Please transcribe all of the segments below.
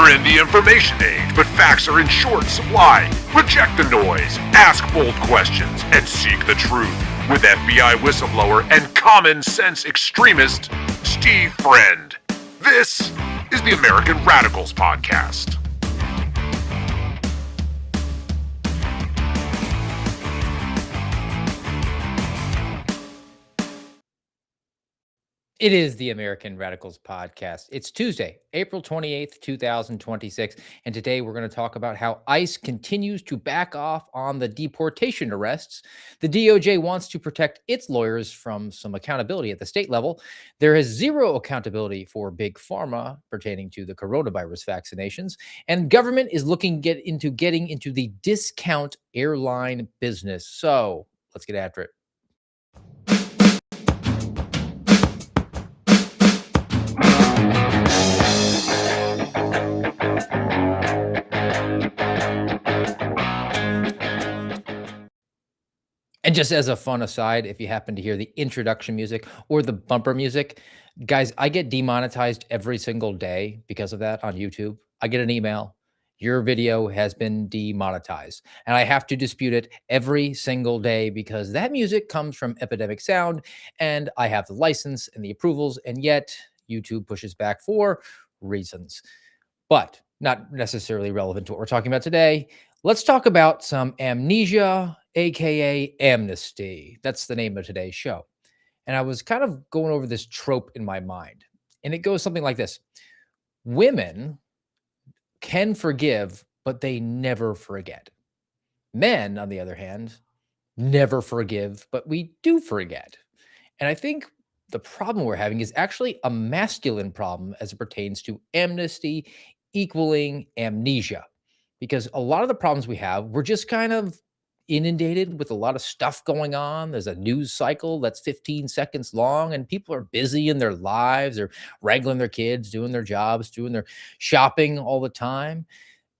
We're in the information age, but facts are in short supply. Reject the noise, ask bold questions, and seek the truth with FBI whistleblower and common sense extremist Steve Friend. This is the American Radicals Podcast. It is the American Radicals Podcast. It's Tuesday, April 28th, 2026, and today we're going to talk about how ICE continues to back off on the deportation arrests. The DOJ wants to protect its lawyers from some accountability at the state level. There is zero accountability for Big Pharma pertaining to the coronavirus vaccinations, and government is looking getting into the discount airline business. So let's get after it. And just as a fun aside, if you happen to hear the introduction music or the bumper music, guys, I get demonetized every single day because of that on YouTube. I get an email. Your video has been demonetized. And I have to dispute it every single day because that music comes from Epidemic Sound and I have the license and the approvals, and yet YouTube pushes back for reasons. But not necessarily relevant to what we're talking about today. Let's talk about some amnesia, aka Amnesty. That's the name of today's show. And I was kind of going over this trope in my mind. And it goes something like this: women can forgive, but they never forget. Men, on the other hand, never forgive, but we do forget. And I think the problem we're having is actually a masculine problem as it pertains to amnesty equaling amnesia. Because a lot of the problems we have, we're just kind of inundated with a lot of stuff going on. There's a news cycle that's 15 seconds long, and people are busy in their lives. They're wrangling their kids, doing their jobs, doing their shopping all the time.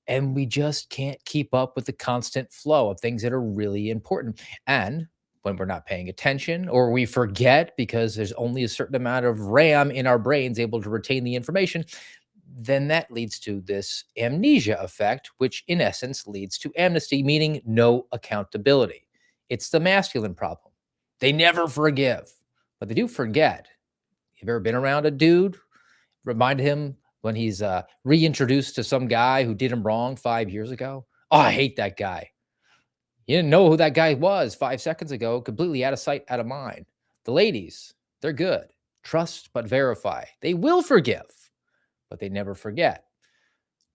And we just can't keep up with the constant flow of things that are really important. And when we're not paying attention or we forget because there's only a certain amount of RAM in our brains able to retain the information, then that leads to this amnesia effect, which in essence leads to amnesty, meaning no accountability. It's the masculine problem. They never forgive, but they do forget. You've ever been around a dude? Remind him when he's reintroduced to some guy who did him wrong 5 years ago. Oh, I hate that guy. You didn't know who that guy was 5 seconds ago, completely out of sight, out of mind. The ladies, they're good. Trust but verify. They will forgive, but they never forget.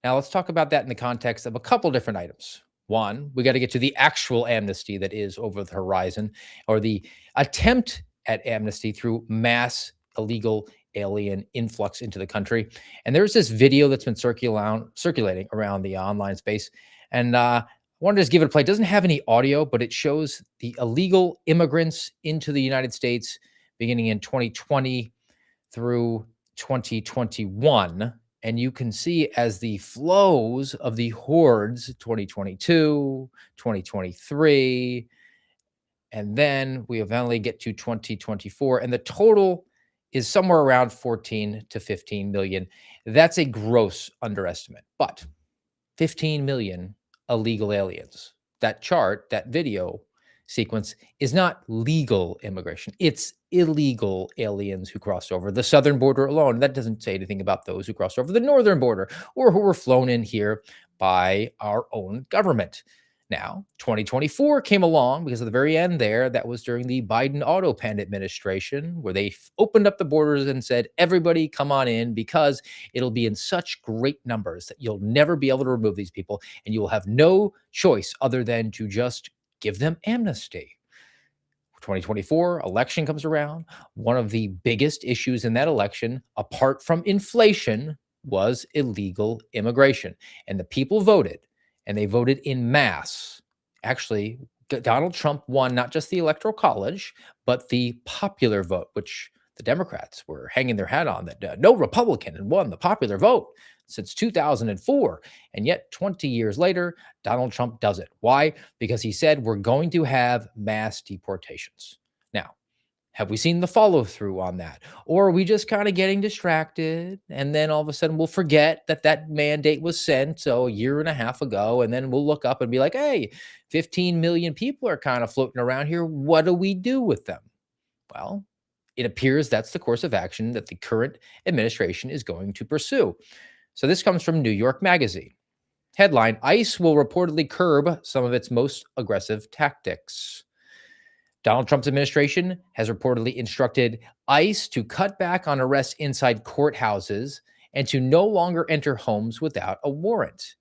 Now, let's talk about that in the context of a couple different items. One, we got to get to the actual amnesty that is over the horizon, or the attempt at amnesty through mass illegal alien influx into the country. And there's this video that's been circulating around the online space. And I wanted to just give it a play. It doesn't have any audio, but it shows the illegal immigrants into the United States beginning in 2020 through 2021. And you can see as the flows of the hordes, 2022, 2023, and then we eventually get to 2024. And the total is somewhere around 14 to 15 million. That's a gross underestimate, but 15 million illegal aliens. That chart, that video sequence is not legal immigration. It's illegal aliens who crossed over the southern border alone. That doesn't say anything about those who crossed over the northern border or who were flown in here by our own government. Now, 2024 came along because at the very end there, that was during the Biden Autopan administration, where they opened up the borders and said, everybody come on in because it'll be in such great numbers that you'll never be able to remove these people and you will have no choice other than to just give them amnesty. 2024 election comes around. One of the biggest issues in that election, apart from inflation, was illegal immigration. And the people voted, and they voted in mass. Actually, Donald Trump won not just the Electoral College, but the popular vote, which the Democrats were hanging their hat on, that no Republican had won the popular vote since 2004. And yet 20 years later, Donald Trump does it. Why? Because he said we're going to have mass deportations. Now, Have we seen the follow through on that? Or are we just kind of getting distracted? And then all of a sudden we'll forget that that mandate was sent a year and a half ago. And then we'll look up and be like, hey, 15 million people are kind of floating around here. What do we do with them? Well, it appears that's the course of action that the current administration is going to pursue. So this comes from New York Magazine. Headline: ICE will reportedly curb some of its most aggressive tactics. Donald Trump's administration has reportedly instructed ICE to cut back on arrests inside courthouses and to no longer enter homes without a warrant.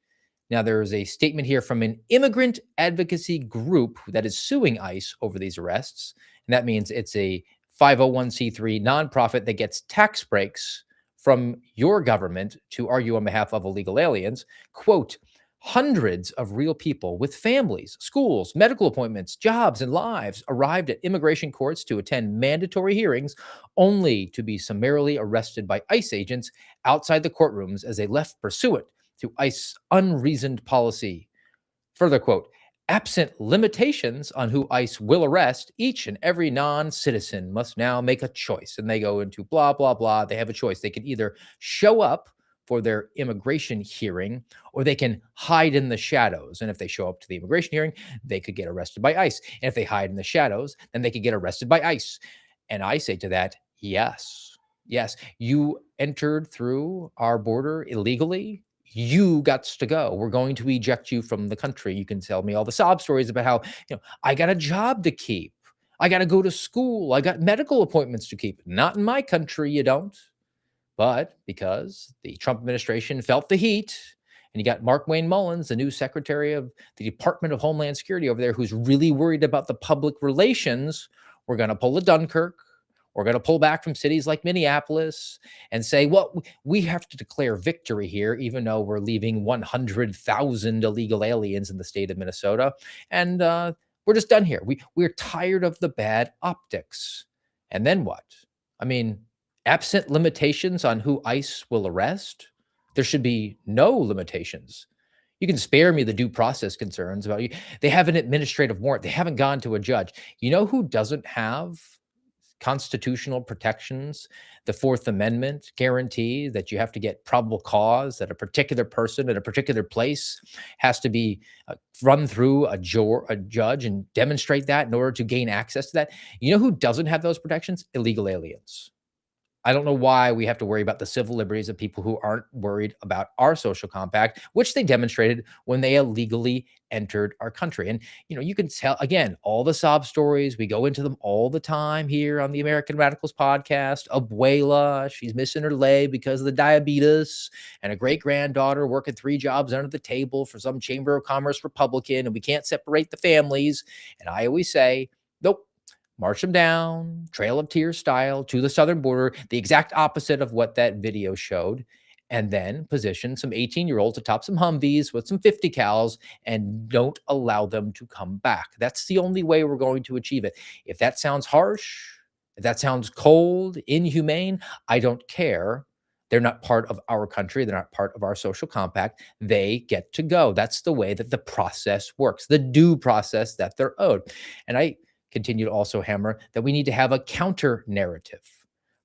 Now, there is a statement here from an immigrant advocacy group that is suing ICE over these arrests. And that means it's a 501c3 nonprofit that gets tax breaks from your government to argue on behalf of illegal aliens. Quote, hundreds of real people with families, schools, medical appointments, jobs, and lives arrived at immigration courts to attend mandatory hearings only to be summarily arrested by ICE agents outside the courtrooms as they left pursuant to ICE's unreasoned policy. Further quote, absent limitations on who ICE will arrest, each and every non-citizen must now make a choice. And they go into blah, blah, blah. They have a choice. They can either show up for their immigration hearing, or they can hide in the shadows. And if they show up to the immigration hearing, they could get arrested by ICE. And if they hide in the shadows, then they could get arrested by ICE. And I say to that, yes, yes, you entered through our border illegally. You got to go. We're going to eject you from the country. You can tell me all the sob stories about how, I got a job to keep. I got to go to school. I got medical appointments to keep. Not in my country, you don't. But because the Trump administration felt the heat, and you got Mark Wayne Mullins, the new secretary of the Department of Homeland Security over there, who's really worried about the public relations, we're going to pull a Dunkirk. We're going to pull back from cities like Minneapolis and say, well, we have to declare victory here, even though we're leaving 100,000 illegal aliens in the state of Minnesota. And we're just done here. We're tired of the bad optics. And then what? I mean, absent limitations on who ICE will arrest, there should be no limitations. You can spare me the due process concerns about you. They have an administrative warrant. They haven't gone to a judge. You know who doesn't have constitutional protections? The Fourth Amendment guarantee that you have to get probable cause, that a particular person at a particular place has to be run through a judge and demonstrate that in order to gain access to that. You know who doesn't have those protections? Illegal aliens. I don't know why we have to worry about the civil liberties of people who aren't worried about our social compact, which they demonstrated when they illegally entered our country. And, you can tell, again, all the sob stories. We go into them all the time here on the American Radicals podcast. Abuela, she's missing her leg because of the diabetes, and a great-granddaughter working 3 jobs under the table for some Chamber of Commerce Republican, and we can't separate the families. And I always say, nope. March them down, Trail of Tears style, to the southern border, the exact opposite of what that video showed, and then position some 18-year-olds atop some Humvees with some 50 cals and don't allow them to come back. That's the only way we're going to achieve it. If that sounds harsh, if that sounds cold, inhumane, I don't care. They're not part of our country. They're not part of our social compact. They get to go. That's the way that the process works, the due process that they're owed. And I continue to also hammer that we need to have a counter narrative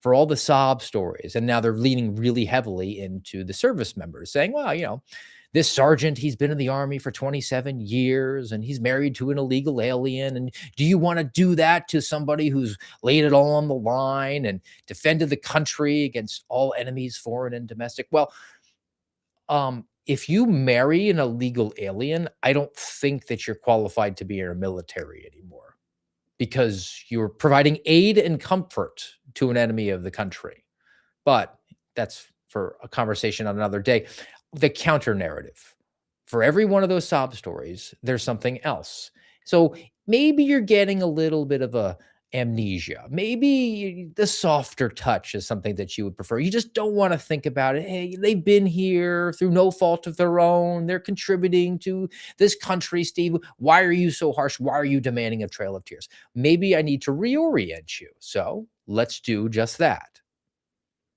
for all the sob stories. And now they're leaning really heavily into the service members, saying, well, this sergeant, he's been in the Army for 27 years and he's married to an illegal alien. And do you want to do that to somebody who's laid it all on the line and defended the country against all enemies, foreign and domestic? Well, if you marry an illegal alien, I don't think that you're qualified to be in our military anymore, because you're providing aid and comfort to an enemy of the country. But that's for a conversation on another day. The counter narrative. For every one of those sob stories, there's something else. So maybe you're getting a little bit of a amnesia. Maybe the softer touch is something that you would prefer. You just don't want to think about it. Hey, they've been here through no fault of their own. They're contributing to this country, Steve. Why are you so harsh? Why are you demanding a Trail of Tears? Maybe I need to reorient you. So let's do just that.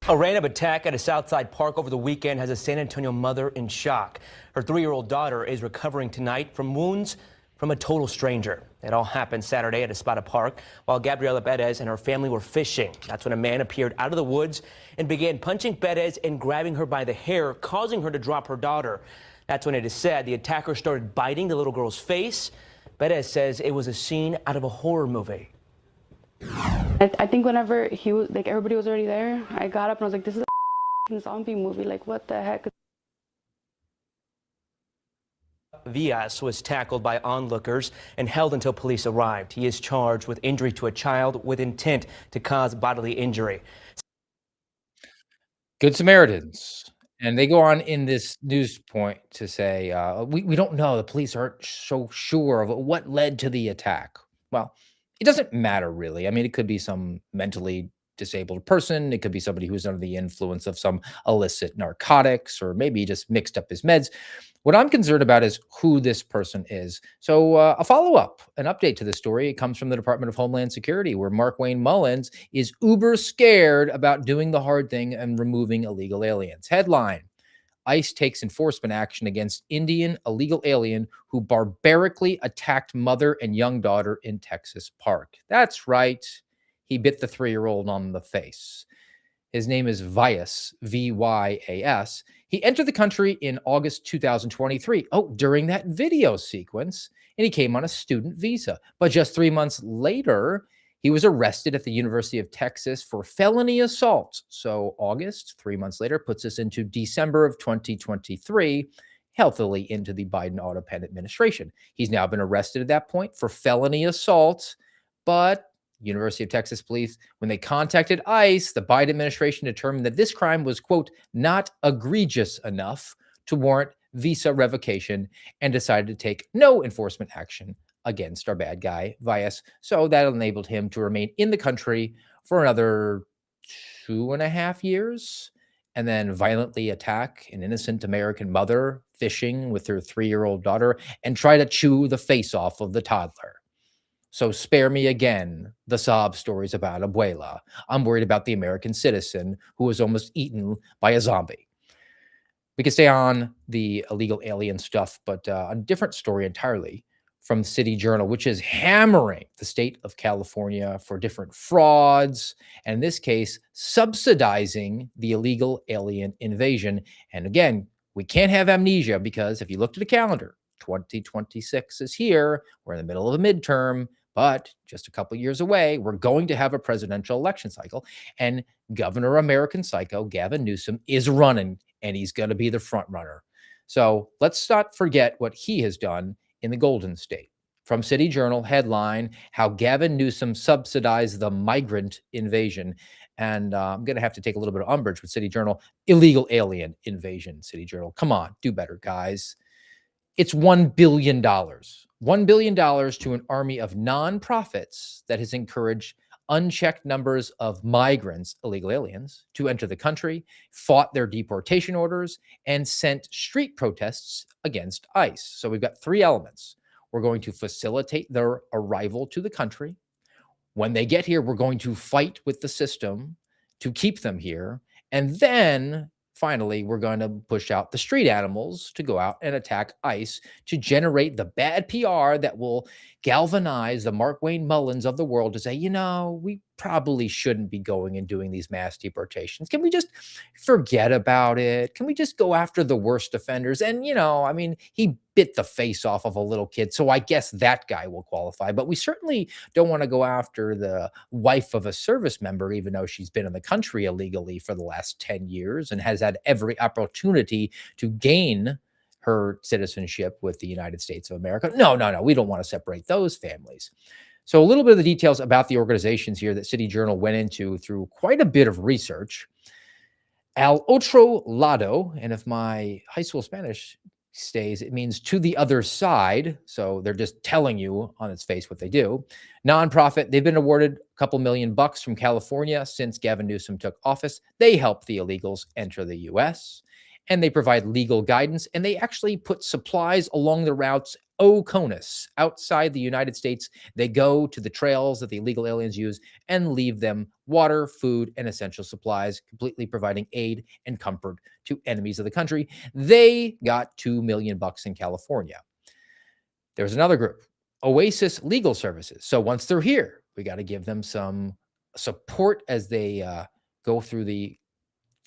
A random attack at a Southside park over the weekend has a San Antonio mother in shock. Her 3-year-old daughter is recovering tonight from wounds from a total stranger. It all happened Saturday at a spotted park while Gabriela Perez and her family were fishing. That's when a man appeared out of the woods and began punching Perez and grabbing her by the hair, causing her to drop her daughter. That's when it is said the attacker started biting the little girl's face. Perez says it was a scene out of a horror movie. I think whenever he was, like, everybody was already there, I got up and I was like, this is a zombie movie. Like, what the heck? Villas was tackled by onlookers and held until police arrived. He is charged with injury to a child with intent to cause bodily injury. Good Samaritans. And they go on in this news point to say, we don't know. The police aren't so sure of what led to the attack. Well, it doesn't matter really. I mean, it could be some mentally disabled person. It could be somebody who's under the influence of some illicit narcotics, or maybe he just mixed up his meds. What I'm concerned about is who this person is. So a follow-up, an update to this story, it comes from the Department of Homeland Security, where Markwayne Mullins is uber scared about doing the hard thing and removing illegal aliens. Headline: ICE takes enforcement action against Indian illegal alien who barbarically attacked mother and young daughter in Texas park. That's right. He bit the 3-year-old on the face. His name is Vyas, V-Y-A-S. He entered the country in August 2023. Oh, during that video sequence, and he came on a student visa. But just 3 months later, he was arrested at the University of Texas for felony assault. So August, 3 months later, puts us into December of 2023, healthily into the Biden auto pen administration. He's now been arrested at that point for felony assault, but University of Texas police, when they contacted ICE, the Biden administration determined that this crime was, quote, not egregious enough to warrant visa revocation and decided to take no enforcement action against our bad guy, Vyas. So that enabled him to remain in the country for another 2.5 years and then violently attack an innocent American mother fishing with her 3-year-old daughter and try to chew the face off of the toddler. So spare me again the sob stories about Abuela. I'm worried about the American citizen who was almost eaten by a zombie. We could stay on the illegal alien stuff, but a different story entirely from City Journal, which is hammering the state of California for different frauds, and in this case, subsidizing the illegal alien invasion. And again, we can't have amnesia because if you looked at a calendar, 2026 is here. We're in the middle of a midterm, but just a couple years away, we're going to have a presidential election cycle. And Governor American Psycho, Gavin Newsom, is running, and he's going to be the front runner. So let's not forget what he has done in the Golden State. From City Journal, headline, how Gavin Newsom subsidized the migrant invasion. And I'm going to have to take a little bit of umbrage with City Journal. Illegal alien invasion, City Journal. Come on, do better, guys. It's $1 billion. $1 billion to an army of nonprofits that has encouraged unchecked numbers of migrants, illegal aliens, to enter the country, fought their deportation orders, and sent street protests against ICE. So we've got 3 elements. We're going to facilitate their arrival to the country. When they get here, we're going to fight with the system to keep them here. And then finally, we're going to push out the street animals to go out and attack ICE to generate the bad PR that will galvanize the Markwayne Mullins of the world to say, you know, we probably shouldn't be going and doing these mass deportations. Can we just forget about it? Can we just go after the worst offenders? And, you know, I mean, he bit the face off of a little kid, so I guess that guy will qualify. But we certainly don't want to go after the wife of a service member, even though she's been in the country illegally for the last 10 years and has had every opportunity to gain her citizenship with the United States of America. No, we don't want to separate those families. So a little bit of the details about the organizations here that City Journal went into through quite a bit of research. Al otro lado, and if my high school Spanish stays, it means to the other side. So they're just telling you on its face what they do. Nonprofit, they've been awarded a couple $1 million from California since Gavin Newsom took office. They help the illegals enter the U.S., and they provide legal guidance, and they actually put supplies along the routes OCONUS outside the United States. They go to the trails that the illegal aliens use and leave them water, food, and essential supplies, completely providing aid and comfort to enemies of the country. They got $2 million in California. There's another group, Oasis Legal Services. So once they're here, we got to give them some support as they go through the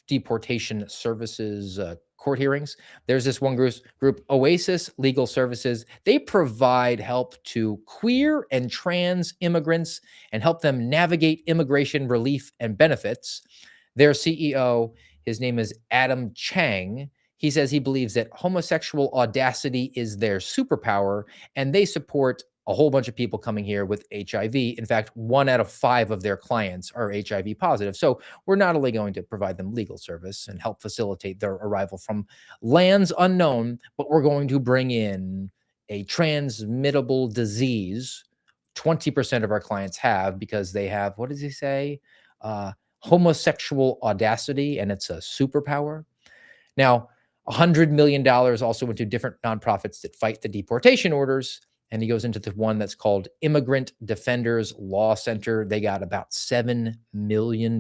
deportation services court hearings. There's this one group, Oasis Legal Services. They provide help to queer and trans immigrants and help them navigate immigration relief and benefits. Their CEO, his name is Adam Chang. He says he believes that homosexual audacity is their superpower, and they support a whole bunch of people coming here with HIV. In fact, 1 out of 5 of their clients are HIV positive. So we're not only going to provide them legal service and help facilitate their arrival from lands unknown, but we're going to bring in a transmittable disease 20% of our clients have because they have, what does he say? Homosexual audacity, and it's a superpower. Now, $100 million also went to different nonprofits that fight the deportation orders. And he goes into the one that's called Immigrant Defenders Law Center. They got about $7 million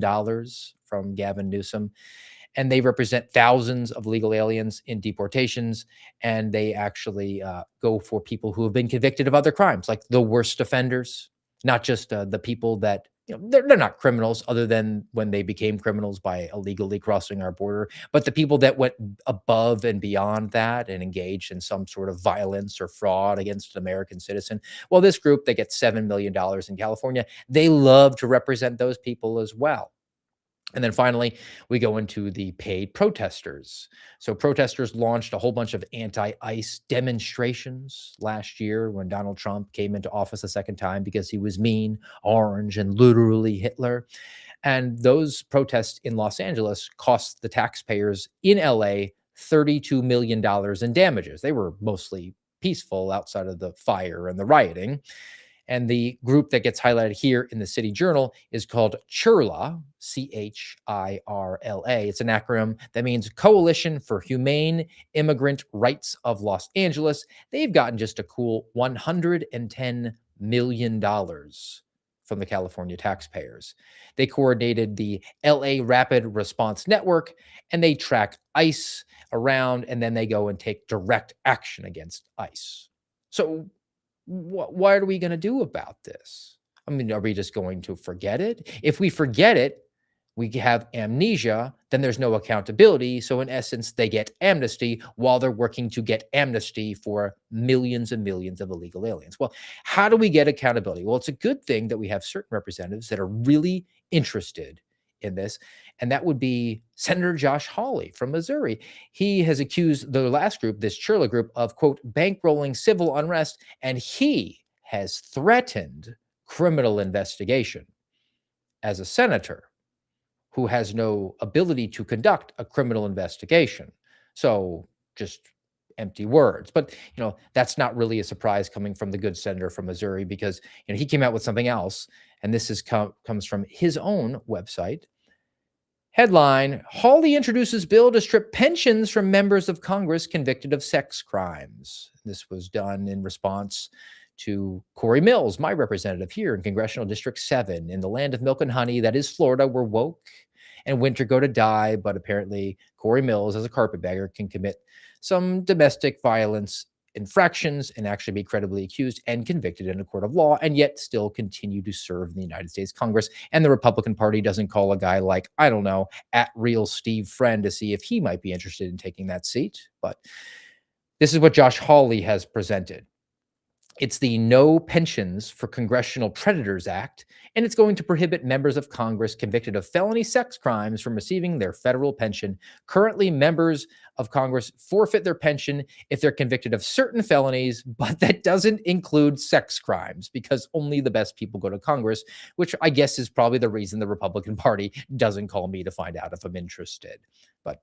from Gavin Newsom. And they represent thousands of legal aliens in deportations. And they actually go for people who have been convicted of other crimes, like the worst offenders, not just the people that, they're not criminals other than when they became criminals by illegally crossing our border, but the people that went above and beyond that and engaged in some sort of violence or fraud against an American citizen. Well, this group that gets $7 million in California, they love to represent those people as well. And then finally, we go into the paid protesters. So protesters launched a whole bunch of anti-ICE demonstrations last year when Donald Trump came into office a second time because he was mean, orange, and literally Hitler. And those protests in Los Angeles cost the taxpayers in LA $32 million in damages. They were mostly peaceful outside of the fire and the rioting. And the group that gets highlighted here in the City Journal is called CHIRLA, CHIRLA. It's an acronym that means Coalition for Humane Immigrant Rights of Los Angeles. They've gotten just a cool $110 million from the California taxpayers. They coordinated the LA Rapid Response Network, and they track ICE around, and then they go and take direct action against ICE. So what are we going to do about this? I mean, are we just going to forget it? If we forget it, we have amnesia, then there's no accountability. So in essence, they get amnesty while they're working to get amnesty for millions and millions of illegal aliens. Well, how do we get accountability? Well, it's a good thing that we have certain representatives that are really interested in this, and that would be Senator Josh Hawley from Missouri. He has accused the last group, this Chirla group, of, quote, bankrolling civil unrest, and he has threatened criminal investigation as a senator who has no ability to conduct a criminal investigation. So just empty words. But, that's not really a surprise coming from the good senator from Missouri because, he came out with something else, and this comes from his own website. Headline, Hawley introduces bill to strip pensions from members of Congress convicted of sex crimes. This was done in response to Corey Mills, my representative here in Congressional District 7, in the land of milk and honey that is Florida, where woke and winter go to die. But apparently Corey Mills, as a carpetbagger, can commit some domestic violence infractions and actually be credibly accused and convicted in a court of law, and yet still continue to serve in the United States Congress. And the Republican Party doesn't call a guy like, I don't know, @real Steve Friend to see if he might be interested in taking that seat. But this is what Josh Hawley has presented. It's the No Pensions for Congressional Predators Act, and it's going to prohibit members of Congress convicted of felony sex crimes from receiving their federal pension. Currently, members of Congress forfeit their pension if they're convicted of certain felonies, but that doesn't include sex crimes because only the best people go to Congress, which I guess is probably the reason the Republican Party doesn't call me to find out if I'm interested. But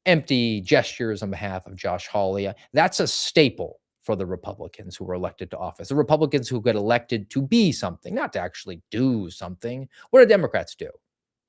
empty gestures on behalf of Josh Hawley, that's a staple for the Republicans who were elected to office. The Republicans who get elected to be something, not to actually do something. What do Democrats do?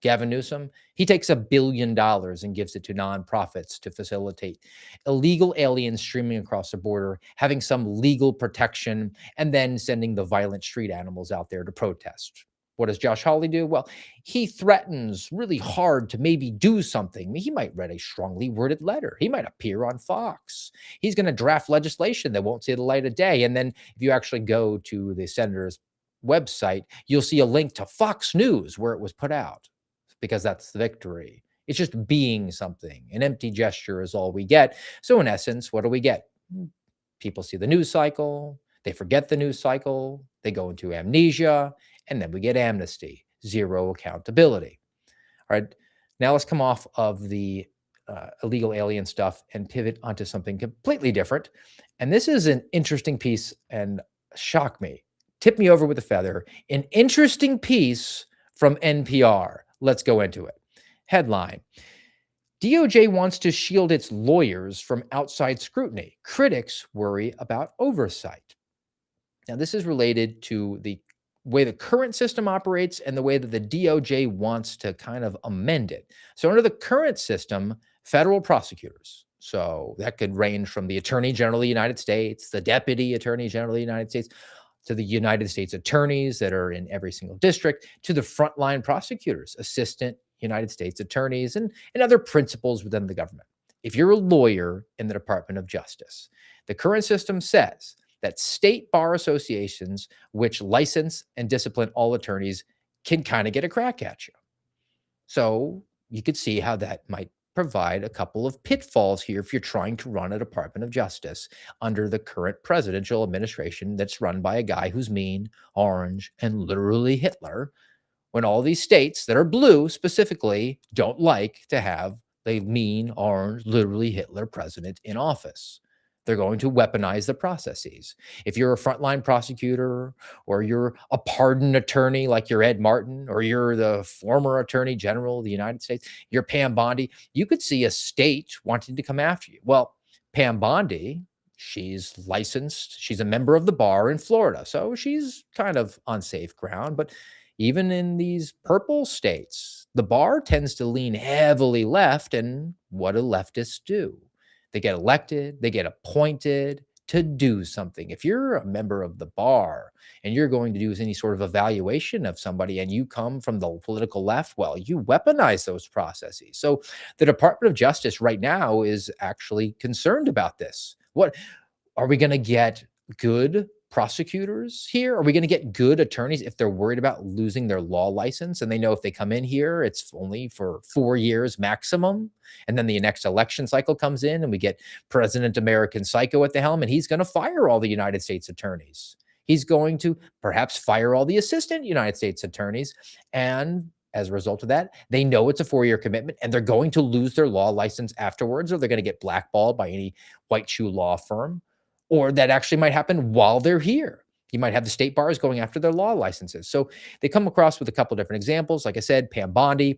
Gavin Newsom, he takes $1 billion and gives it to nonprofits to facilitate illegal aliens streaming across the border, having some legal protection, and then sending the violent street animals out there to protest. What does Josh Hawley do? Well, he threatens really hard to maybe do something. He might write a strongly worded letter. He might appear on Fox. He's going to draft legislation that won't see the light of day. And then if you actually go to the senator's website, you'll see a link to Fox News where it was put out, because that's the victory. It's just being something. An empty gesture is all we get. So in essence, what do we get? People see the news cycle, they forget the news cycle, they go into amnesia, and then we get amnesty, zero accountability. All right, now let's come off of the illegal alien stuff and pivot onto something completely different. And this is an interesting piece, and shock me, tip me over with a feather. An interesting piece from NPR. Let's go into it. Headline: DOJ wants to shield its lawyers from outside scrutiny. Critics worry about oversight. Now, this is related to the way the current system operates and the way that the DOJ wants to kind of amend it. So under the current system, federal prosecutors, so that could range from the Attorney General of the United States, the Deputy Attorney General of the United States, to the United States attorneys that are in every single district, to the frontline prosecutors, assistant United States attorneys, and other principals within the government. If you're a lawyer in the Department of Justice, the current system says that state bar associations, which license and discipline all attorneys, can kind of get a crack at you. So you could see how that might provide a couple of pitfalls here if you're trying to run a Department of Justice under the current presidential administration that's run by a guy who's mean, orange, and literally Hitler, when all these states that are blue specifically don't like to have the mean, orange, literally Hitler president in office. They're going to weaponize the processes. If you're a frontline prosecutor, or you're a pardon attorney like you're Ed Martin, or you're the former Attorney General of the United States, you're Pam Bondi, you could see a state wanting to come after you. Well, Pam Bondi, she's licensed. She's a member of the bar in Florida, so she's kind of on safe ground. But even in these purple states, the bar tends to lean heavily left. And what do leftists do? They get elected, they get appointed to do something. If you're a member of the bar and you're going to do any sort of evaluation of somebody and you come from the political left, well, you weaponize those processes. So the Department of Justice right now is actually concerned about this. What are we going to get? Good prosecutors here? Are we going to get good attorneys if they're worried about losing their law license and they know if they come in here, it's only for 4 years maximum? And then the next election cycle comes in and we get President American Psycho at the helm, and he's going to fire all the United States attorneys. He's going to perhaps fire all the assistant United States attorneys. And as a result of that, they know it's a 4-year commitment and they're going to lose their law license afterwards, or they're going to get blackballed by any white shoe law firm. Or that actually might happen while they're here. You might have the state bars going after their law licenses. So they come across with a couple different examples. Like I said, Pam Bondi,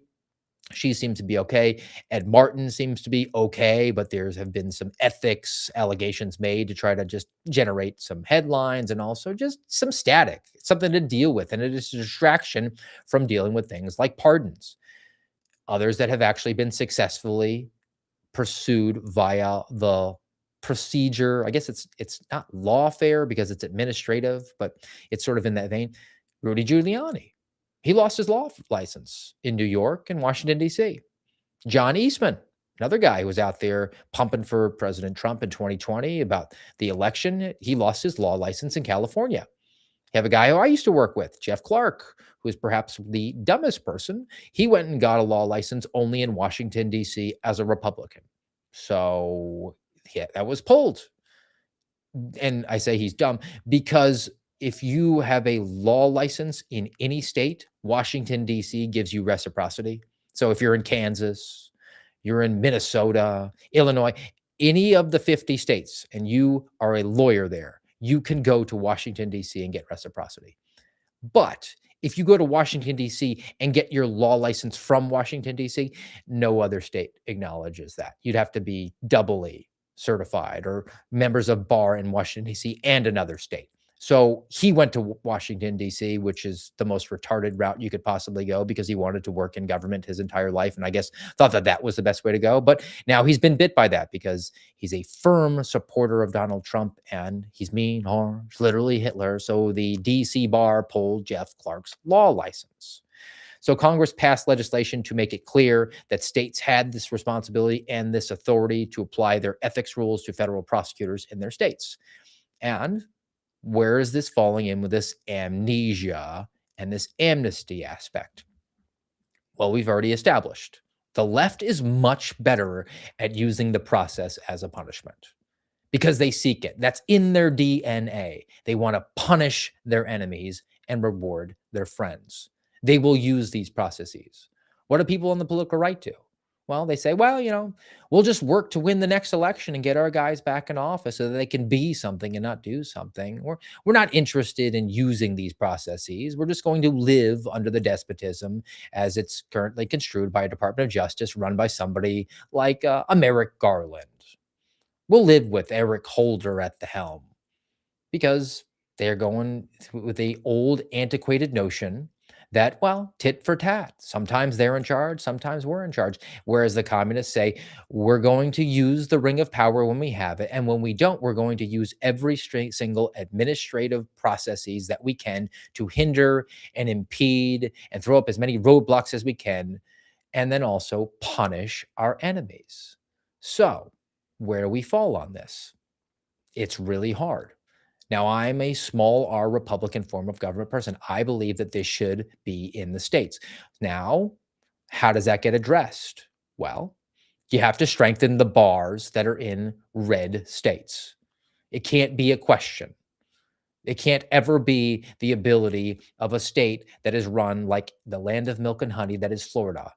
she seems to be okay. Ed Martin seems to be okay, but there's have been some ethics allegations made to try to just generate some headlines and also just some static, something to deal with. And it is a distraction from dealing with things like pardons. Others that have actually been successfully pursued via the procedure. I guess it's not lawfare because it's administrative, but it's sort of in that vein. Rudy Giuliani, he lost his law license in New York and Washington, D.C. John Eastman, another guy who was out there pumping for President Trump in 2020 about the election, he lost his law license in California. You have a guy who I used to work with, Jeff Clark, who is perhaps the dumbest person. He went and got a law license only in Washington, D.C. as a Republican. So yeah, that was pulled. And I say he's dumb because if you have a law license in any state, Washington, D.C. gives you reciprocity. So if you're in Kansas, you're in Minnesota, Illinois, any of the 50 states, and you are a lawyer there, you can go to Washington, D.C. and get reciprocity. But if you go to Washington, D.C. and get your law license from Washington, D.C., no other state acknowledges that. You'd have to be doubly certified or members of bar in Washington, D.C. and another state. So he went to Washington, D.C., which is the most retarded route you could possibly go because he wanted to work in government his entire life. And I guess thought that that was the best way to go. But now he's been bit by that because he's a firm supporter of Donald Trump and he's mean, harsh, literally Hitler. So the D.C. bar pulled Jeff Clark's law license. So Congress passed legislation to make it clear that states had this responsibility and this authority to apply their ethics rules to federal prosecutors in their states. And where is this falling in with this amnesia and this amnesty aspect? Well, we've already established the left is much better at using the process as a punishment because they seek it. That's in their DNA. They want to punish their enemies and reward their friends. They will use these processes. What do people on the political right do? Well, they say, well, we'll just work to win the next election and get our guys back in office so that they can be something and not do something. We're not interested in using these processes. We're just going to live under the despotism as it's currently construed by a Department of Justice run by somebody like a Merrick Garland. We'll live with Eric Holder at the helm because they're going with the old antiquated notion that, well, tit for tat. Sometimes they're in charge, sometimes we're in charge. Whereas the communists say, we're going to use the ring of power when we have it. And when we don't, we're going to use every single administrative processes that we can to hinder and impede and throw up as many roadblocks as we can, and then also punish our enemies. So where do we fall on this? It's really hard. Now, I'm a small r Republican form of government person. I believe that this should be in the states. Now, how does that get addressed? Well, you have to strengthen the bars that are in red states. It can't be a question. It can't ever be the ability of a state that is run like the land of milk and honey, that is Florida,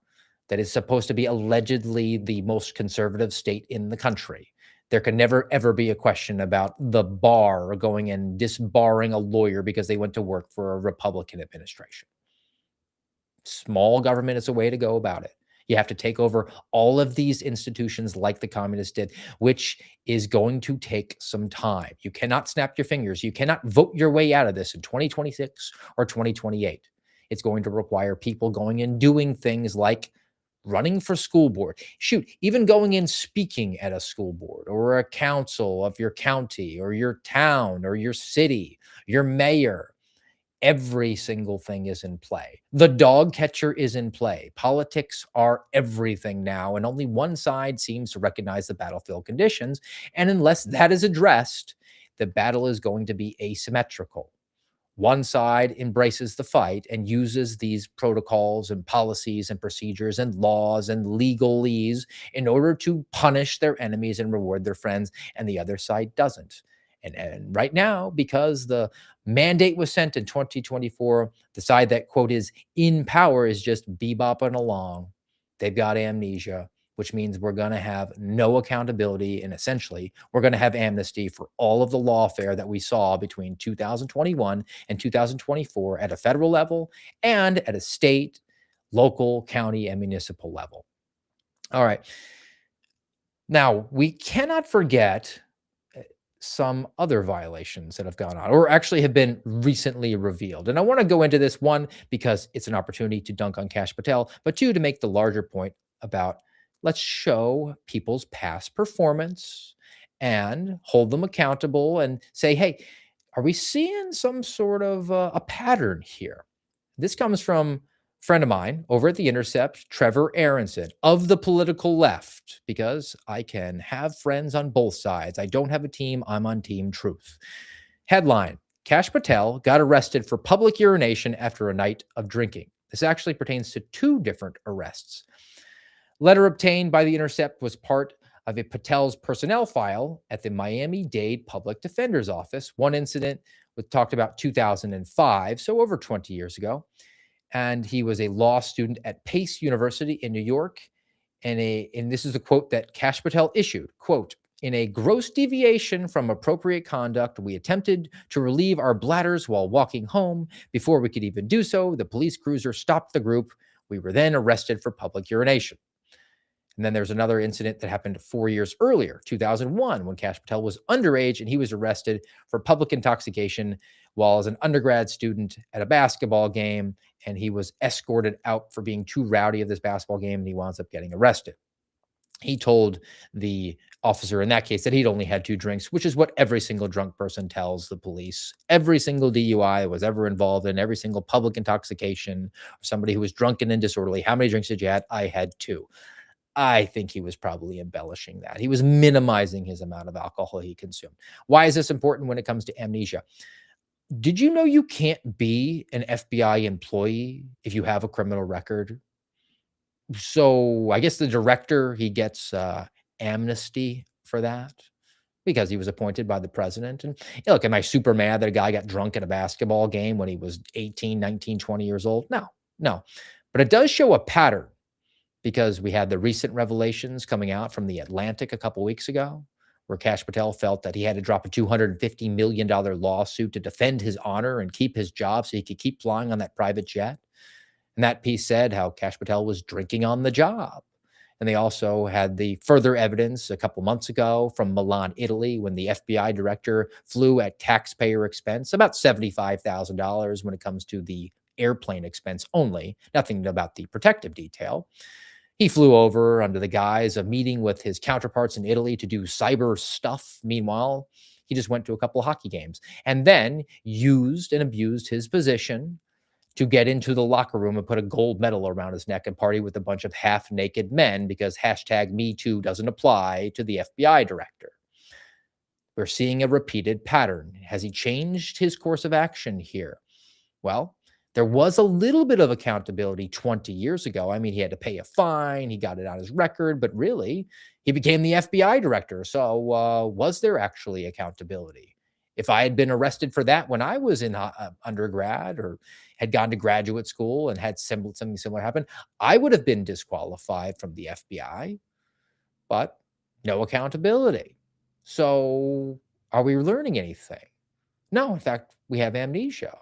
that is supposed to be allegedly the most conservative state in the country. There can never, ever be a question about the bar going and disbarring a lawyer because they went to work for a Republican administration. Small government is a way to go about it. You have to take over all of these institutions like the communists did, which is going to take some time. You cannot snap your fingers. You cannot vote your way out of this in 2026 or 2028. It's going to require people going and doing things like running for school board. Shoot, even going and speaking at a school board or a council of your county or your town or your city, your mayor. Every single thing is in play. The dog catcher is in play. Politics are everything now, and only one side seems to recognize the battlefield conditions. And unless that is addressed, the battle is going to be asymmetrical. One side embraces the fight and uses these protocols and policies and procedures and laws and legalese in order to punish their enemies and reward their friends, and the other side doesn't. And right now, because the mandate was sent in 2024, the side that, quote, is in power is just bebopping along. They've got amnesia, which means we're going to have no accountability. And essentially, we're going to have amnesty for all of the lawfare that we saw between 2021 and 2024 at a federal level and at a state, local, county, and municipal level. All right. Now, we cannot forget some other violations that have gone on or actually have been recently revealed. And I want to go into this, one, because it's an opportunity to dunk on Kash Patel, but two, to make the larger point about let's show people's past performance and hold them accountable and say, hey, are we seeing some sort of a pattern here? This comes from a friend of mine over at The Intercept, Trevor Aronson, of the political left, because I can have friends on both sides. I don't have a team. I'm on Team Truth. Headline: Kash Patel got arrested for public urination after a night of drinking. This actually pertains to two different arrests. Letter obtained by The Intercept was part of a Patel's personnel file at the Miami-Dade Public Defender's Office. One incident was talked about 2005, so over 20 years ago. And he was a law student at Pace University in New York. And this is a quote that Kash Patel issued, quote, "In a gross deviation from appropriate conduct, we attempted to relieve our bladders while walking home. Before we could even do so, the police cruiser stopped the group. We were then arrested for public urination." And then there's another incident that happened 4 years earlier, 2001, when Kash Patel was underage and he was arrested for public intoxication while as an undergrad student at a basketball game. And he was escorted out for being too rowdy at this basketball game, and he winds up getting arrested. He told the officer in that case that he'd only had 2 drinks, which is what every single drunk person tells the police. Every single DUI that was ever involved in, every single public intoxication, or somebody who was drunken and disorderly. How many drinks did you have? I had 2. I think he was probably embellishing that. He was minimizing his amount of alcohol he consumed. Why is this important when it comes to amnesia? Did you know you can't be an FBI employee if you have a criminal record? So I guess the director, he gets amnesty for that because he was appointed by the president. And look, am I super mad that a guy got drunk at a basketball game when he was 18, 19, 20 years old? No. But it does show a pattern, because we had the recent revelations coming out from The Atlantic a couple weeks ago, where Kash Patel felt that he had to drop a $250 million lawsuit to defend his honor and keep his job so he could keep flying on that private jet. And that piece said how Kash Patel was drinking on the job. And they also had the further evidence a couple months ago from Milan, Italy, when the FBI director flew at taxpayer expense, about $75,000 when it comes to the airplane expense only, nothing about the protective detail. He flew over under the guise of meeting with his counterparts in Italy to do cyber stuff. Meanwhile, he just went to a couple of hockey games and then used and abused his position to get into the locker room and put a gold medal around his neck and party with a bunch of half-naked men because #MeToo doesn't apply to the FBI director. We're seeing a repeated pattern. Has he changed his course of action here? Well, there was a little bit of accountability 20 years ago. I mean, he had to pay a fine. He got it on his record, but really, he became the FBI director. So was there actually accountability? If I had been arrested for that when I was in undergrad or had gone to graduate school and had something similar happen, I would have been disqualified from the FBI, but no accountability. So are we learning anything? No, in fact, we have amnesia.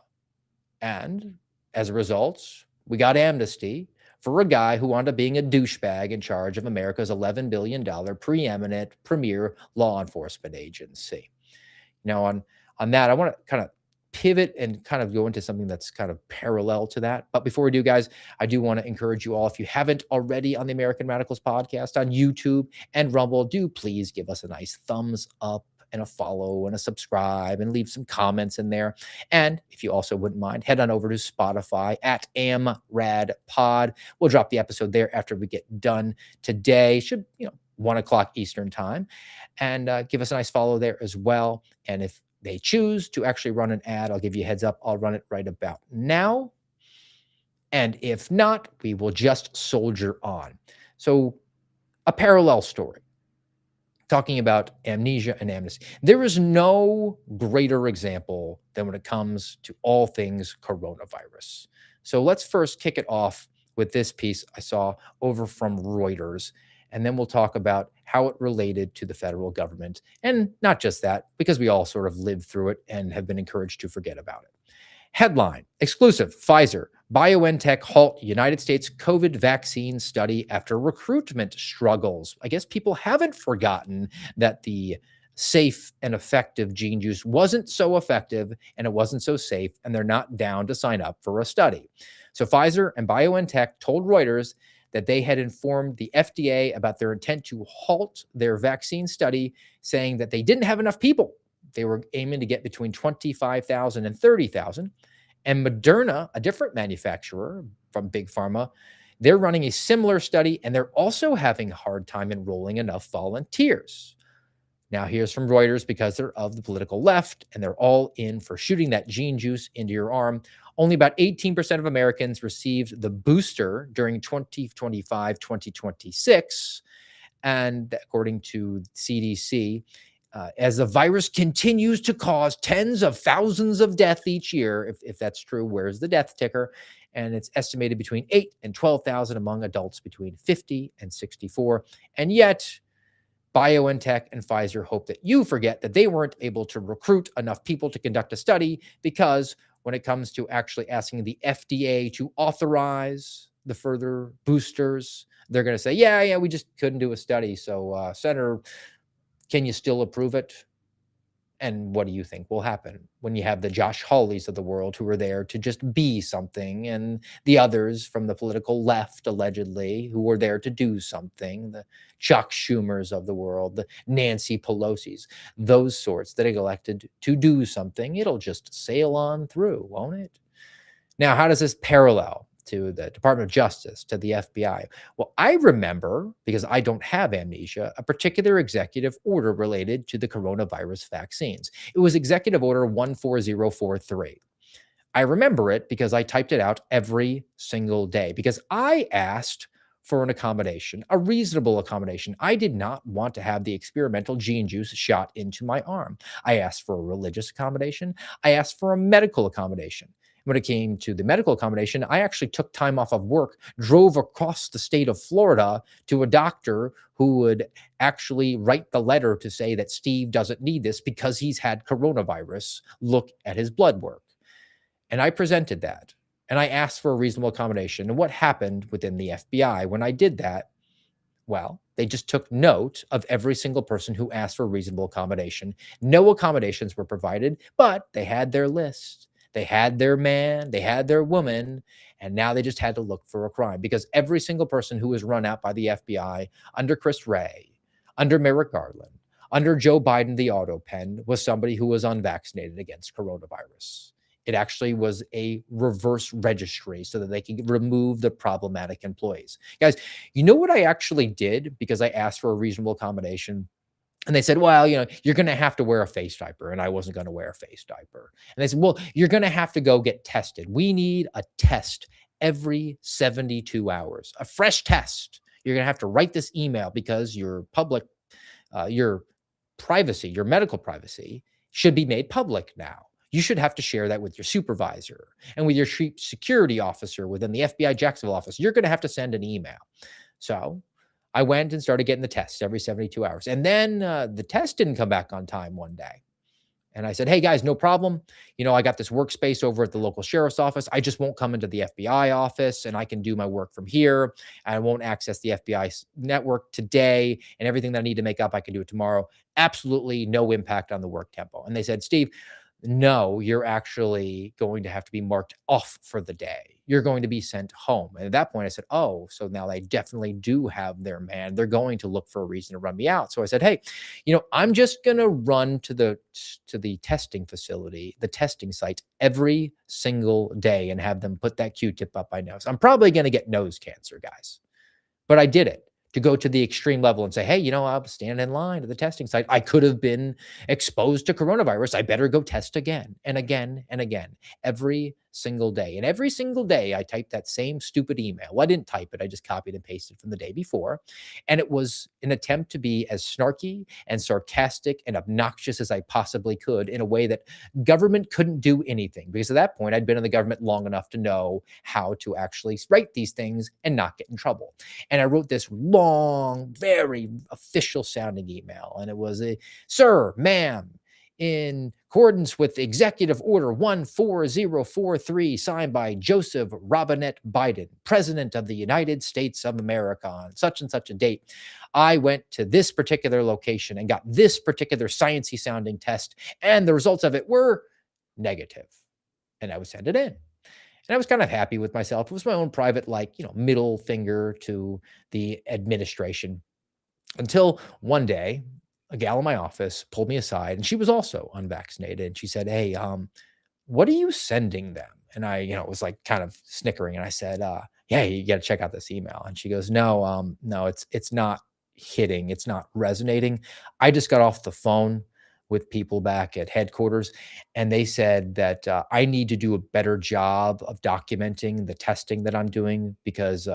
And as a result, we got amnesty for a guy who wound up being a douchebag in charge of America's $11 billion preeminent premier law enforcement agency. Now, on that, I want to kind of pivot and kind of go into something that's kind of parallel to that. But before we do, guys, I do want to encourage you all, if you haven't already on the American Radicals podcast on YouTube and Rumble, do please give us a nice thumbs up and a follow and a subscribe and leave some comments in there. And if you also wouldn't mind, head on over to Spotify at AmRadPod. We'll drop the episode there after we get done today. Should, 1 o'clock Eastern time. And give us a nice follow there as well. And if they choose to actually run an ad, I'll give you a heads up. I'll run it right about now. And if not, we will just soldier on. So a parallel story, talking about amnesia and amnesty. There is no greater example than when it comes to all things coronavirus. So let's first kick it off with this piece I saw over from Reuters. And then we'll talk about how it related to the federal government. And not just that, because we all sort of lived through it and have been encouraged to forget about it. Headline, exclusive, Pfizer, BioNTech halt United States COVID vaccine study after recruitment struggles. I guess people haven't forgotten that the safe and effective gene juice wasn't so effective and it wasn't so safe, and they're not down to sign up for a study. So Pfizer and BioNTech told Reuters that they had informed the FDA about their intent to halt their vaccine study, saying that they didn't have enough people. They were aiming to get between 25,000 and 30,000. And Moderna, a different manufacturer from Big Pharma, they're running a similar study, and they're also having a hard time enrolling enough volunteers. Now, here's from Reuters, because they're of the political left, and they're all in for shooting that gene juice into your arm. Only about 18% of Americans received the booster during 2025-2026. And according to CDC, as the virus continues to cause tens of thousands of deaths each year, if that's true, where's the death ticker? And it's estimated between 8 and 12,000 among adults between 50 and 64. And yet, BioNTech and Pfizer hope that you forget that they weren't able to recruit enough people to conduct a study, because when it comes to actually asking the FDA to authorize the further boosters. They're going to say, yeah, we just couldn't do a study. So, Senator, can you still approve it? And what do you think will happen when you have the Josh Hawleys of the world who are there to just be something, and the others from the political left, allegedly, who are there to do something, the Chuck Schumers of the world, the Nancy Pelosi's, those sorts that get elected to do something? It'll just sail on through, won't it? Now, how does this parallel to the Department of Justice, to the FBI? Well, I remember, because I don't have amnesia, a particular executive order related to the coronavirus vaccines. It was Executive Order 14043. I remember it because I typed it out every single day, because I asked for an accommodation, a reasonable accommodation. I did not want to have the experimental gene juice shot into my arm. I asked for a religious accommodation. I asked for a medical accommodation. When it came to the medical accommodation, I actually took time off of work, drove across the state of Florida to a doctor who would actually write the letter to say that Steve doesn't need this because he's had coronavirus. Look at his blood work. And I presented that. And I asked for a reasonable accommodation. And what happened within the FBI when I did that? Well, they just took note of every single person who asked for a reasonable accommodation. No accommodations were provided, but they had their list. They had their man, they had their woman, and now they just had to look for a crime, because every single person who was run out by the FBI under Chris Wray, under Merrick Garland, under Joe Biden, the auto pen, was somebody who was unvaccinated against coronavirus. It actually was a reverse registry so that they can remove the problematic employees. Guys, you know what I actually did because I asked for a reasonable accommodation? And they said, well, you're going to have to wear a face diaper. And I wasn't going to wear a face diaper. And they said, well, you're going to have to go get tested. We need a test every 72 hours, a fresh test. You're going to have to write this email because your privacy, your medical privacy should be made public now. You should have to share that with your supervisor and with your chief security officer within the FBI Jacksonville office. You're going to have to send an email. So I went and started getting the tests every 72 hours. And then the test didn't come back on time one day. And I said, hey, guys, no problem. I got this workspace over at the local sheriff's office. I just won't come into the FBI office, and I can do my work from here. I won't access the FBI network today, and everything that I need to make up, I can do it tomorrow. Absolutely no impact on the work tempo. And they said, Steve, no, you're actually going to have to be marked off for the day. You're going to be sent home. And at that point I said, oh, so now they definitely do have their man. They're going to look for a reason to run me out. So I said, hey, I'm just going to run to the testing facility, the testing site every single day and have them put that Q-tip up my nose. I'm probably going to get nose cancer, guys. But I did it to go to the extreme level and say, hey, I'll stand in line at the testing site. I could have been exposed to coronavirus. I better go test again and again and again, every single day. And every single day I typed that same stupid email. Well, I didn't type it. I just copied and pasted from the day before. And it was an attempt to be as snarky and sarcastic and obnoxious as I possibly could in a way that government couldn't do anything. Because at that point, I'd been in the government long enough to know how to actually write these things and not get in trouble. And I wrote this long, very official sounding email. And it was sir, ma'am, in accordance with Executive Order 14043, signed by Joseph Robinette Biden, President of the United States of America, on such and such a date, I went to this particular location and got this particular sciencey sounding test, and the results of it were negative. And I would send it in. And I was kind of happy with myself. It was my own private, middle finger to the administration, until one day, a gal in my office pulled me aside, and she was also unvaccinated. And she said, hey, what are you sending them? And I, was like kind of snickering. And I said, yeah, you got to check out this email. And she goes, no, it's not hitting. It's not resonating. I just got off the phone with people back at headquarters, and they said that I need to do a better job of documenting the testing that I'm doing, because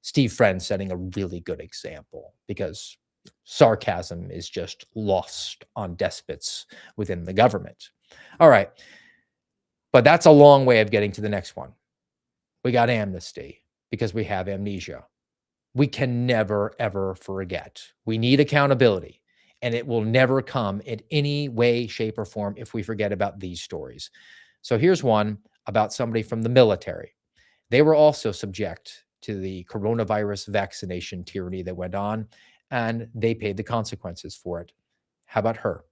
Steve Friend's setting a really good example, because sarcasm is just lost on despots within the government. All right. But that's a long way of getting to the next one. We got amnesty because we have amnesia. We can never, ever forget. We need accountability, and it will never come in any way, shape, or form if we forget about these stories. So here's one about somebody from the military. They were also subject to the coronavirus vaccination tyranny that went on, and they paid the consequences for it. How about her?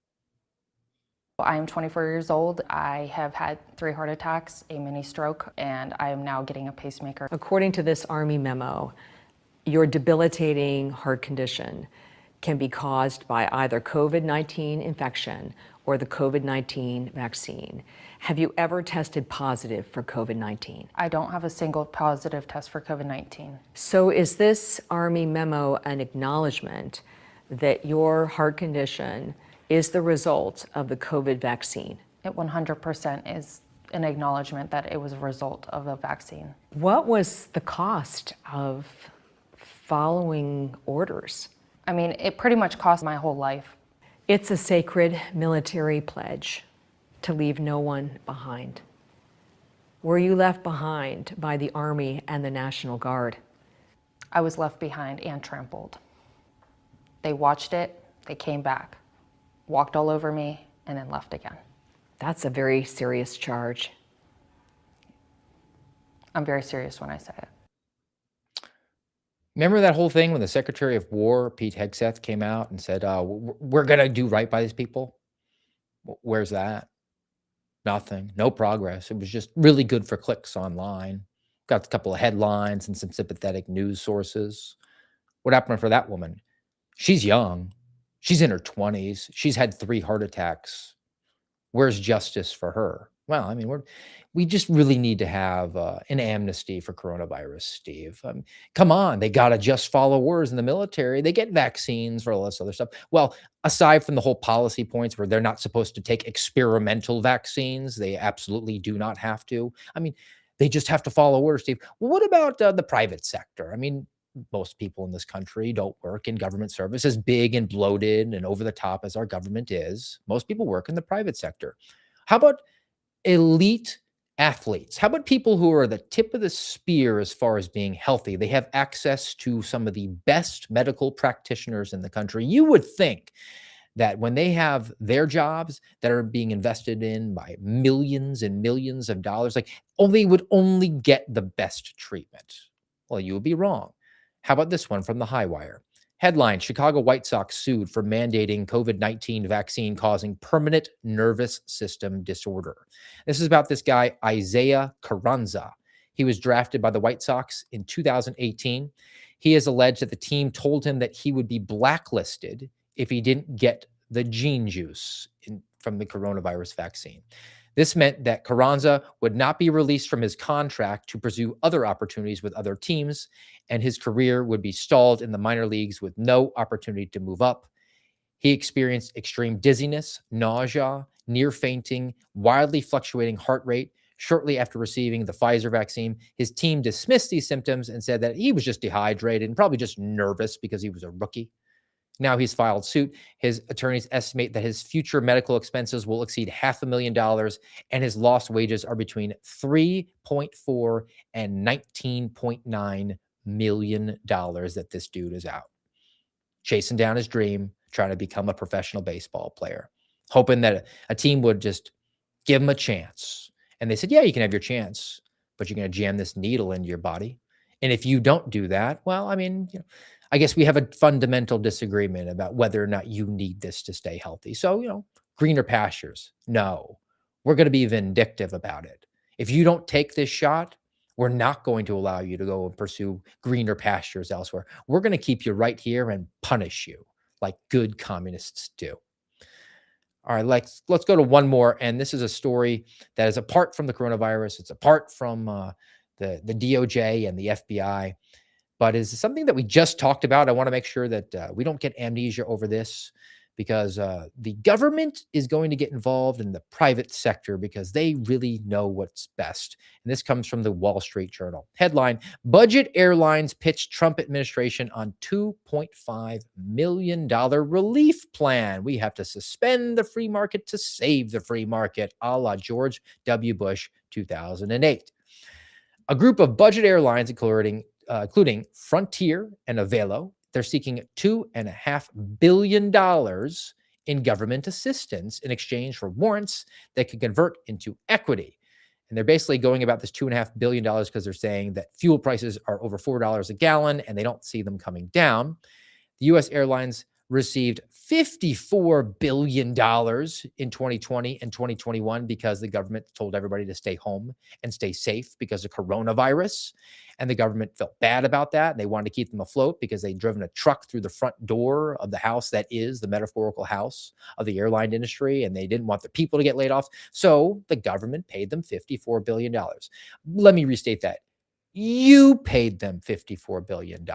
I am 24 years old. I have had 3 heart attacks, a mini stroke, and I am now getting a pacemaker. According to this Army memo, your debilitating heart condition can be caused by either COVID-19 infection or the COVID-19 vaccine. Have you ever tested positive for COVID-19? I don't have a single positive test for COVID-19. So is this Army memo an acknowledgement that your heart condition is the result of the COVID vaccine? It 100% is an acknowledgement that it was a result of a vaccine. What was the cost of following orders? I mean, it pretty much cost my whole life. It's a sacred military pledge to leave no one behind. Were you left behind by the Army and the National Guard? I was left behind and trampled. They watched it, they came back, walked all over me, and then left again. That's a very serious charge. I'm very serious when I say it. Remember that whole thing when the Secretary of War, Pete Hegseth, came out and said, we're going to do right by these people? Where's that? Nothing. No progress. It was just really good for clicks online. Got a couple of headlines and some sympathetic news sources. What happened for that woman? She's young. She's in her 20s. She's had 3 heart attacks. Where's justice for her? Well, I mean, we just really need to have an amnesty for coronavirus, Steve. Come on, they got to just follow orders in the military. They get vaccines for all this other stuff. Well, aside from the whole policy points where they're not supposed to take experimental vaccines, they absolutely do not have to. I mean, they just have to follow orders, Steve. Well, what about the private sector? I mean, most people in this country don't work in government service, as big and bloated and over the top as our government is. Most people work in the private sector. How about elite athletes? How about people who are the tip of the spear as far as being healthy? They have access to some of the best medical practitioners in the country. You would think that when they have their jobs that are being invested in by millions and millions of dollars, like, they would only get the best treatment. Well, you would be wrong. How about this one from the Highwire? Headline: Chicago White Sox sued for mandating COVID-19 vaccine causing permanent nervous system disorder. This is about this guy, Isaiah Carranza. He was drafted by the White Sox in 2018. He has alleged that the team told him that he would be blacklisted if he didn't get the gene juice from the coronavirus vaccine. This meant that Carranza would not be released from his contract to pursue other opportunities with other teams, and his career would be stalled in the minor leagues with no opportunity to move up. He experienced extreme dizziness, nausea, near fainting, wildly fluctuating heart rate. Shortly after receiving the Pfizer vaccine, his team dismissed these symptoms and said that he was just dehydrated and probably just nervous because he was a rookie. Now he's filed suit. His attorneys estimate that his future medical expenses will exceed $500,000, and his lost wages are between $3.4 and $19.9 million that this dude is out chasing down his dream, trying to become a professional baseball player, hoping that a team would just give him a chance. And they said, yeah, you can have your chance, but you're going to jam this needle into your body. And if you don't do that, well, I mean, I guess we have a fundamental disagreement about whether or not you need this to stay healthy. So, greener pastures. No, we're going to be vindictive about it. If you don't take this shot, we're not going to allow you to go and pursue greener pastures elsewhere. We're going to keep you right here and punish you like good communists do. All right, let's go to one more. And this is a story that is apart from the coronavirus. It's apart from the DOJ and the FBI. But is something that we just talked about. I want to make sure that we don't get amnesia over this, because the government is going to get involved in the private sector because they really know what's best. And this comes from the Wall Street Journal. Headline: Budget airlines pitch Trump administration on $2.5 million relief plan. We have to suspend the free market to save the free market, a la George W. Bush 2008. A group of budget airlines, including Frontier and Avelo, they're seeking $2.5 billion in government assistance in exchange for warrants that could convert into equity. And they're basically going about this $2.5 billion because they're saying that fuel prices are over $4 a gallon and they don't see them coming down. The U.S. airlines received $54 billion in 2020 and 2021 because the government told everybody to stay home and stay safe because of coronavirus. And the government felt bad about that. And they wanted to keep them afloat because they'd driven a truck through the front door of the house that is the metaphorical house of the airline industry. And they didn't want the people to get laid off. So the government paid them $54 billion. Let me restate that. You paid them $54 billion.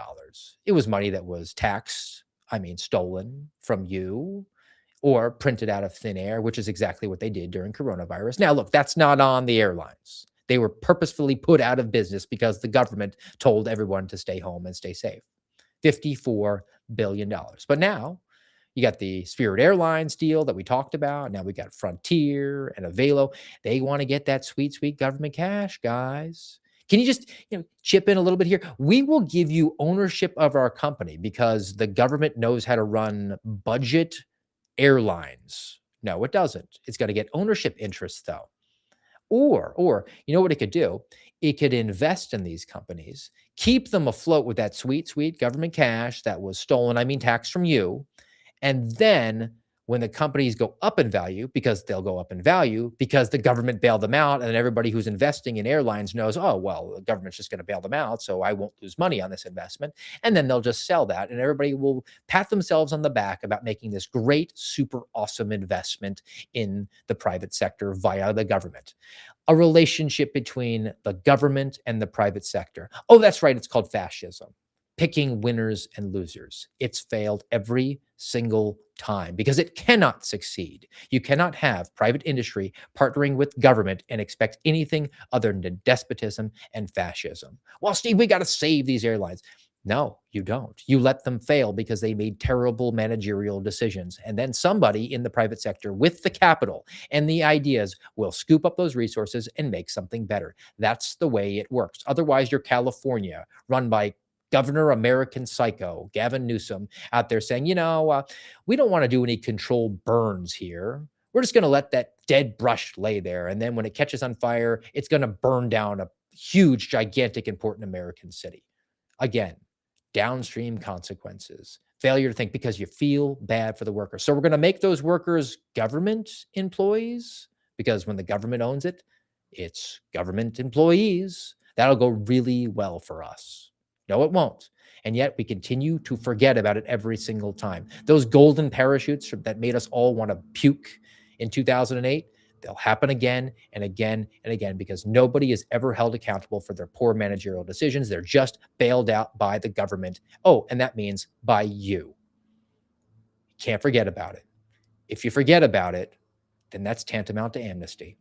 It was money that was stolen from you or printed out of thin air, which is exactly what they did during coronavirus. Now, look, that's not on the airlines. They were purposefully put out of business because the government told everyone to stay home and stay safe. $54 billion. But now you got the Spirit Airlines deal that we talked about. Now we got Frontier and Avelo. They want to get that sweet, sweet government cash, guys. Can you just chip in a little bit here? We will give you ownership of our company because the government knows how to run budget airlines. No, it doesn't. It's got to get ownership interests, though. Or you know what it could do? It could invest in these companies, keep them afloat with that sweet, sweet government cash that was stolen, tax from you. And then when the companies go up in value, because they'll go up in value because the government bailed them out, and everybody who's investing in airlines knows, oh, well, the government's just going to bail them out, so I won't lose money on this investment. And then they'll just sell that, and everybody will pat themselves on the back about making this great, super awesome investment in the private sector via the government. A relationship between the government and the private sector. Oh, that's right. It's called fascism. Picking winners and losers. It's failed every single time because it cannot succeed. You cannot have private industry partnering with government and expect anything other than despotism and fascism. Well, Steve, we got to save these airlines. No, you don't. You let them fail because they made terrible managerial decisions. And then somebody in the private sector with the capital and the ideas will scoop up those resources and make something better. That's the way it works. Otherwise, you're California, run by Governor American Psycho, Gavin Newsom, out there saying, we don't want to do any controlled burns here. We're just going to let that dead brush lay there. And then when it catches on fire, it's going to burn down a huge, gigantic, important American city. Again, downstream consequences, failure to think because you feel bad for the workers. So we're going to make those workers government employees because when the government owns it, it's government employees. That'll go really well for us. No, it won't. And yet we continue to forget about it every single time. Those golden parachutes that made us all want to puke in 2008, they'll happen again and again and again because nobody is ever held accountable for their poor managerial decisions. They're just bailed out by the government. Oh, and that means by you. Can't forget about it. If you forget about it, then that's tantamount to amnesty.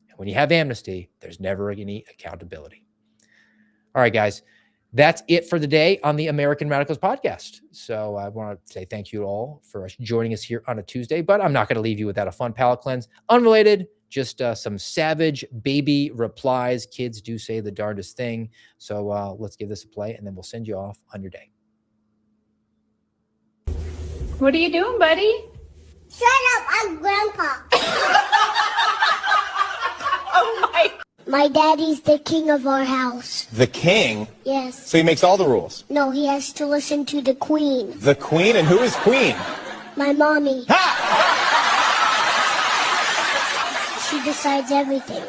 And when you have amnesty, there's never any accountability. All right, guys. That's it for the day on the American Radicals podcast. So I want to say thank you all for joining us here on a Tuesday, but I'm not going to leave you without a fun palate cleanse. Unrelated, just some savage baby replies. Kids do say the darndest thing. So let's give this a play, and then we'll send you off on your day. What are you doing, buddy? Shut up, I'm Grandpa. Oh my. My daddy's the king of our house. The king? Yes. So he makes all the rules? No, he has to listen to the queen. The queen? And who is queen? My mommy. Ha! She decides everything.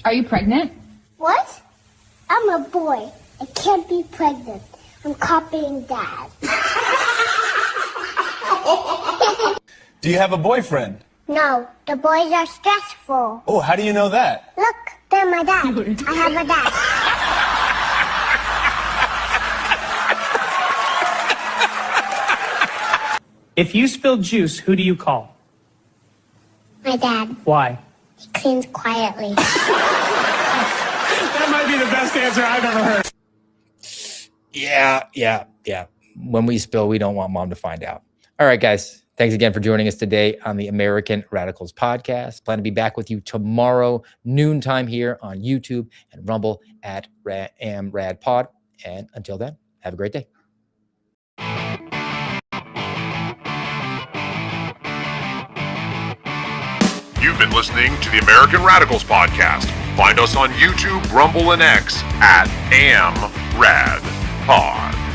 Are you pregnant? What? I'm a boy. I can't be pregnant. I'm copying Dad. Do you have a boyfriend? No, the boys are stressful. Oh, how do you know that? Look, they're my dad. I have a dad. If you spill juice, who do you call? My dad. Why? He cleans quietly. That might be the best answer I've ever heard. Yeah. When we spill, we don't want mom to find out. All right, guys. Thanks again for joining us today on the American Radicals podcast. Plan to be back with you tomorrow, noontime here on YouTube and Rumble at AmRadPod. And until then, have a great day. You've been listening to the American Radicals podcast. Find us on YouTube, Rumble, and X at AmRadPod.